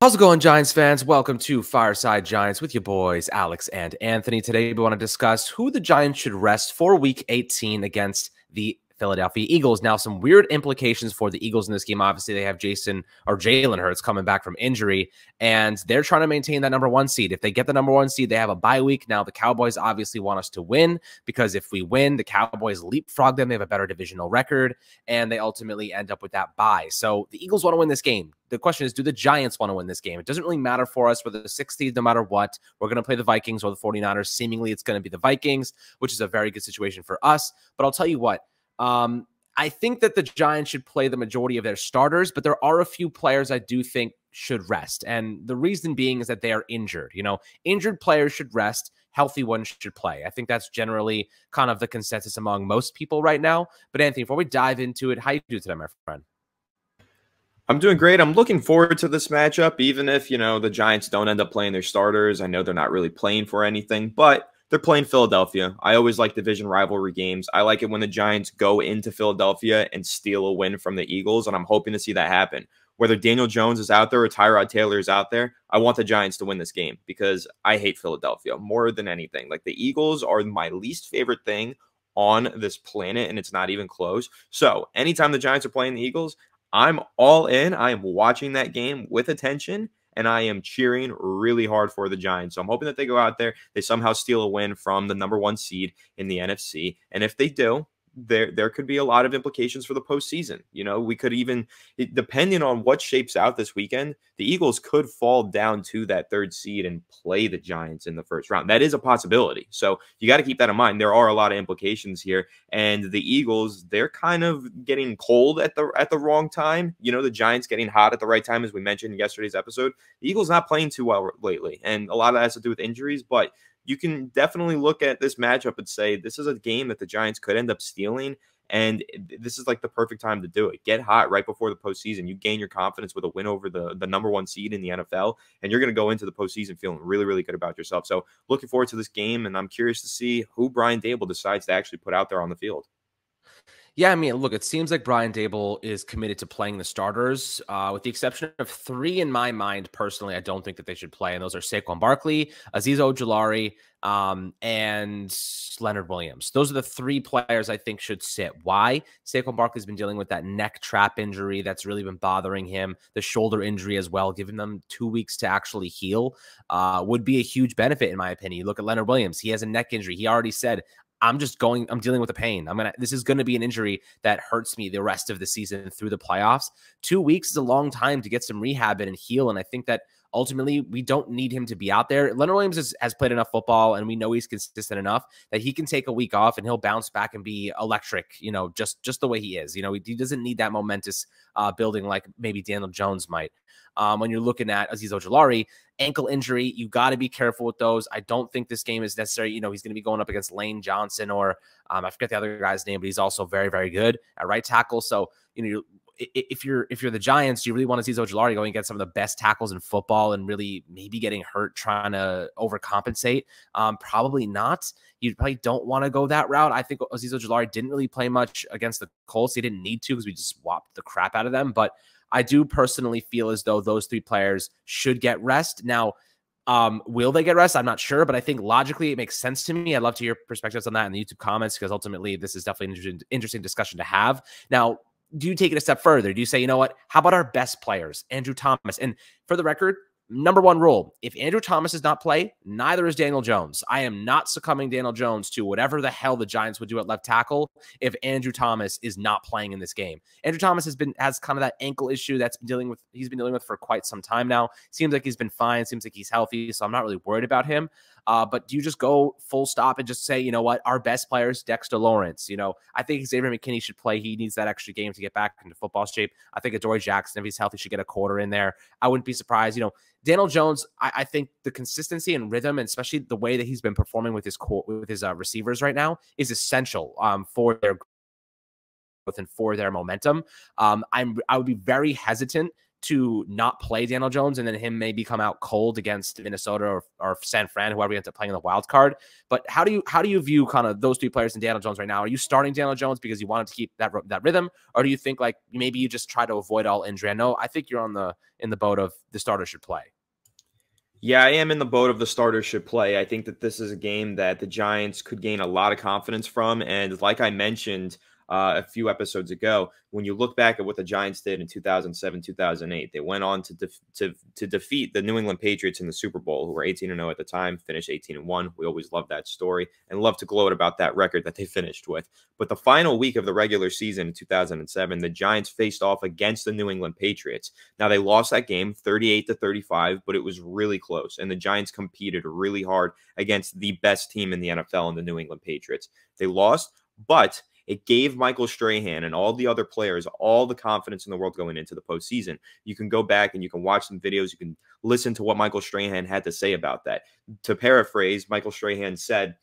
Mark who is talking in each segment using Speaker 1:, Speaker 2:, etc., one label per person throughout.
Speaker 1: How's it going, Giants fans? Welcome to Fireside Giants with your boys, Alex and Anthony. Today, we want to discuss who the Giants should rest for Week 18 against the Philadelphia Eagles. Now, some weird implications for the Eagles in this game. Obviously, they have Jalen Hurts coming back from injury, and they're trying to maintain that number one seed. If they get the number one seed, they have a bye week. Now, the Cowboys obviously want us to win because if we win, the Cowboys leapfrog them. They have a better divisional record, and they ultimately end up with that bye. So the Eagles want to win this game. The question is, do the Giants want to win this game? It doesn't really matter for us. We're the 6th seed no matter what. We're going to play the Vikings or the 49ers. Seemingly, it's going to be the Vikings, which is a very good situation for us. But I'll tell you what, I think that the Giants should play the majority of their starters, but there are a few players I do think should rest. And the reason being is that they are injured. Injured players should rest. Healthy ones should play. I think that's generally kind of the consensus among most people right now. But Anthony, before we dive into it, how you do today, my friend?
Speaker 2: I'm doing great. I'm looking forward to this matchup, even if, the Giants don't end up playing their starters. I know they're not really playing for anything, but they're playing Philadelphia. I always like division rivalry games. I like it when the Giants go into Philadelphia and steal a win from the Eagles, and I'm hoping to see that happen. Whether Daniel Jones is out there or Tyrod Taylor is out there, I want the Giants to win this game because I hate Philadelphia more than anything. Like, the Eagles are my least favorite thing on this planet, and it's not even close. So anytime the Giants are playing the Eagles, I'm all in. I am watching that game with attention, and I am cheering really hard for the Giants. So I'm hoping that they go out there, they somehow steal a win from the number one seed in the NFC. And if they do, there could be a lot of implications for the postseason. We could even, depending on what shapes out this weekend, the Eagles could fall down to that third seed and play the Giants in the first round. That is a possibility. So you got to keep that in mind. There are a lot of implications here. And the Eagles, they're kind of getting cold at the wrong time. The Giants getting hot at the right time, as we mentioned in yesterday's episode. The Eagles not playing too well lately. And a lot of that has to do with injuries, but you can definitely look at this matchup and say this is a game that the Giants could end up stealing, and this is like the perfect time to do it. Get hot right before the postseason. You gain your confidence with a win over the number one seed in the NFL, and you're going to go into the postseason feeling really, really good about yourself. So looking forward to this game, and I'm curious to see who Brian Daboll decides to actually put out there on the field.
Speaker 1: Yeah, I mean, look, it seems like Brian Daboll is committed to playing the starters, with the exception of 3 in my mind. Personally, I don't think that they should play, and those are Saquon Barkley, Azeez Ojulari, and Leonard Williams. Those are the 3 players I think should sit. Why? Saquon Barkley's been dealing with that neck trap injury that's really been bothering him, the shoulder injury as well. Giving them 2 weeks to actually heal would be a huge benefit, in my opinion. You look at Leonard Williams. He has a neck injury. He already said, I'm dealing with the pain. This is going to be an injury that hurts me the rest of the season through the playoffs. 2 weeks is a long time to get some rehab in and heal. And I think that ultimately we don't need him to be out there. Leonard Williams has played enough football, and we know he's consistent enough that he can take a week off and he'll bounce back and be electric, just the way he is. He doesn't need that momentous building like maybe Daniel Jones might. When you're looking at Azeez Ojulari, ankle injury, you got to be careful with those. I don't think this game is necessary. He's going to be going up against Lane Johnson or I forget the other guy's name, but he's also very, very good at right tackle. So, if you're the Giants, you really want to see Ojulari going against some of the best tackles in football and really maybe getting hurt trying to overcompensate. Probably not. You probably don't want to go that route. I think Azeez Ojulari didn't really play much against the Colts. He didn't need to because we just swapped the crap out of them. But I do personally feel as though those 3 players should get rest. Now, will they get rest? I'm not sure, but I think logically it makes sense to me. I'd love to hear perspectives on that in the YouTube comments because ultimately this is definitely an interesting discussion to have. Now, do you take it a step further? Do you say, you know what? How about our best players, Andrew Thomas? And for the record, number 1 rule, if Andrew Thomas does not play, neither is Daniel Jones. I am not succumbing Daniel Jones to whatever the hell the Giants would do at left tackle if Andrew Thomas is not playing in this game. Andrew Thomas has kind of that ankle issue he's been dealing with for quite some time now. Seems like he's been fine. Seems like he's healthy, so I'm not really worried about him. But do you just go full stop and just say, you know what, our best players, Dexter Lawrence? I think Xavier McKinney should play. He needs that extra game to get back into football shape. I think Adoree Jackson, if he's healthy, should get a quarter in there. I wouldn't be surprised. Daniel Jones, I think the consistency and rhythm, and especially the way that he's been performing with his receivers right now, is essential for their growth and for their momentum. I would be very hesitant to not play Daniel Jones and then him maybe come out cold against Minnesota or San Fran, whoever he ends up playing in the wild card. But how do you view kind of those three players and Daniel Jones right now? Are you starting Daniel Jones because you wanted to keep that rhythm, or do you think like maybe you just try to avoid all injury? I think you're in the boat of the starter should play.
Speaker 2: Yeah, I am in the boat of the starters should play. I think that this is a game that the Giants could gain a lot of confidence from. And like I mentioned a few episodes ago, when you look back at what the Giants did in 2007, 2008, they went on to defeat the New England Patriots in the Super Bowl, who were 18-0 at the time, finished 18-1. We always love that story and love to gloat about that record that they finished with. But the final week of the regular season in 2007, the Giants faced off against the New England Patriots. Now, they lost that game 38-35, but it was really close. And the Giants competed really hard against the best team in the NFL in the New England Patriots. They lost, but it gave Michael Strahan and all the other players all the confidence in the world going into the postseason. You can go back and you can watch some videos. You can listen to what Michael Strahan had to say about that. To paraphrase, Michael Strahan said,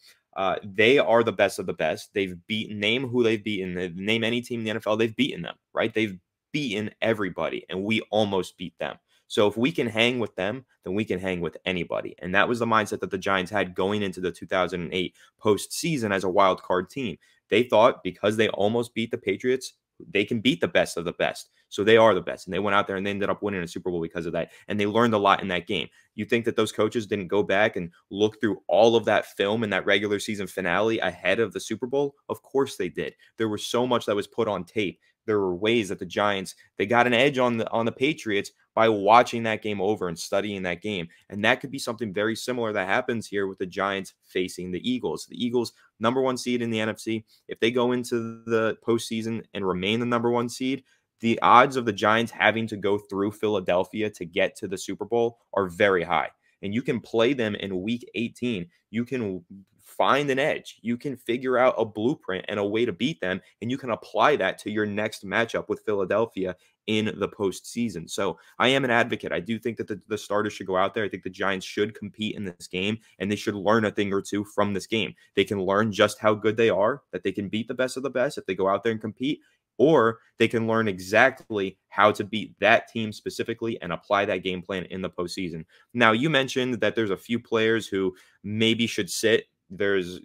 Speaker 2: they are the best of the best. They've beaten, name who they've beaten. Name any team in the NFL, they've beaten them, right? They've beaten everybody, and we almost beat them. So if we can hang with them, then we can hang with anybody. And that was the mindset that the Giants had going into the 2008 postseason as a wild card team. They thought because they almost beat the Patriots, they can beat the best of the best. So they are the best. And they went out there and they ended up winning a Super Bowl because of that. And they learned a lot in that game. You think that those coaches didn't go back and look through all of that film in that regular season finale ahead of the Super Bowl? Of course they did. There was so much that was put on tape. There were ways that the Giants, they got an edge on the Patriots by watching that game over and studying that game. And that could be something very similar that happens here with the Giants facing the Eagles. The Eagles, #1 seed in the NFC. If they go into the postseason and remain the #1 seed, the odds of the Giants having to go through Philadelphia to get to the Super Bowl are very high. And you can play them in week 18. You can find an edge. You can figure out a blueprint and a way to beat them, and you can apply that to your next matchup with Philadelphia in the postseason. So I am an advocate. I do think that the starters should go out there. I think the Giants should compete in this game, and they should learn a thing or two from this game. They can learn just how good they are, that they can beat the best of the best if they go out there and compete, or they can learn exactly how to beat that team specifically and apply that game plan in the postseason. Now, you mentioned that there's a few players who maybe should sit. There's,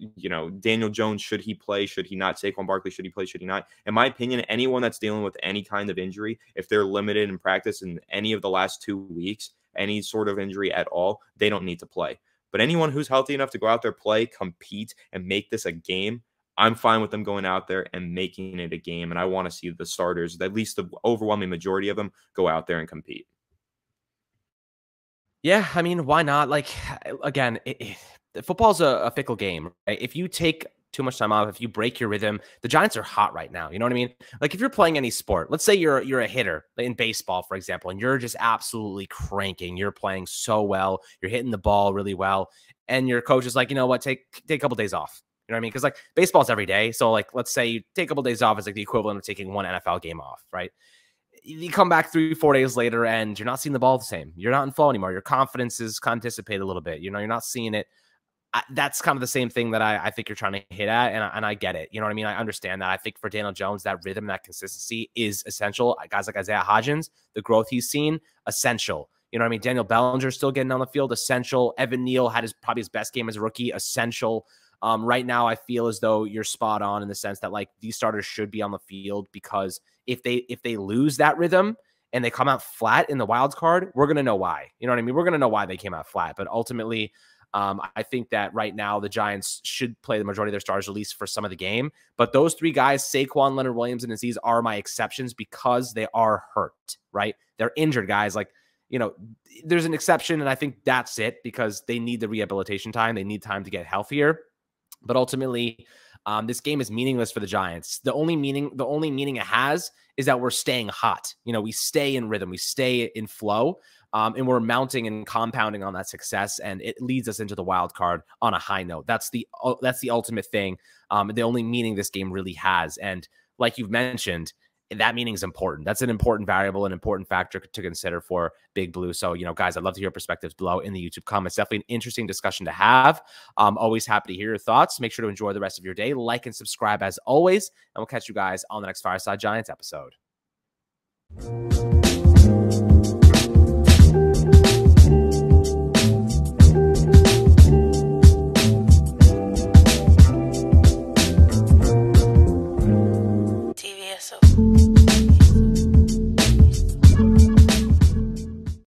Speaker 2: Daniel Jones, should he play? Should he not? Saquon Barkley, should he play? Should he not? In my opinion, anyone that's dealing with any kind of injury, if they're limited in practice in any of the last 2 weeks, any sort of injury at all, they don't need to play. But anyone who's healthy enough to go out there, play, compete, and make this a game, I'm fine with them going out there and making it a game. And I want to see the starters, at least the overwhelming majority of them, go out there and compete.
Speaker 1: Yeah, I mean, why not? Like, again, football's a fickle game, right? If you take too much time off, if you break your rhythm, the Giants are hot right now. You know what I mean? Like, if you're playing any sport, let's say you're a hitter in baseball, for example, and you're just absolutely cranking. You're playing so well. You're hitting the ball really well. And your coach is like, you know what? Take a couple days off. You know what I mean? Because like baseball's every day. So like, let's say you take a couple days off is like the equivalent of taking one NFL game off, right? You come back 3-4 days later and you're not seeing the ball the same. You're not in flow anymore. Your confidence is kind of dissipated a little bit. You're not seeing it. That's kind of the same thing that I think you're trying to hit at. And I get it. You know what I mean? I understand that. I think for Daniel Jones, that rhythm, that consistency is essential. Guys like Isaiah Hodgins, the growth he's seen, essential. You know what I mean? Daniel Bellinger still getting on the field, essential. Evan Neal had probably his best game as a rookie, essential. Right now, I feel as though you're spot on in the sense that like these starters should be on the field, because if they lose that rhythm and they come out flat in the wild card, we're gonna know why. You know what I mean? We're gonna know why they came out flat. But ultimately, I think that right now the Giants should play the majority of their stars, at least for some of the game. But those three guys, Saquon, Leonard Williams, and Azeez, are my exceptions because they are hurt. Right? They're injured guys. Like, there's an exception, and I think that's it, because they need the rehabilitation time. They need time to get healthier. But ultimately, this game is meaningless for the Giants. The only meaning it has is that we're staying hot. We stay in rhythm, we stay in flow, and we're mounting and compounding on that success, and it leads us into the wild card on a high note. That's the ultimate thing. The only meaning this game really has, and like you've mentioned, that meaning is important. That's an important variable, an important factor to consider for Big Blue. So, guys, I'd love to hear perspectives below in the YouTube comments. Definitely an interesting discussion to have. Always happy to hear your thoughts. Make sure to enjoy the rest of your day. Like and subscribe as always, and we'll catch you guys on the next Fireside Giants episode.
Speaker 3: myself.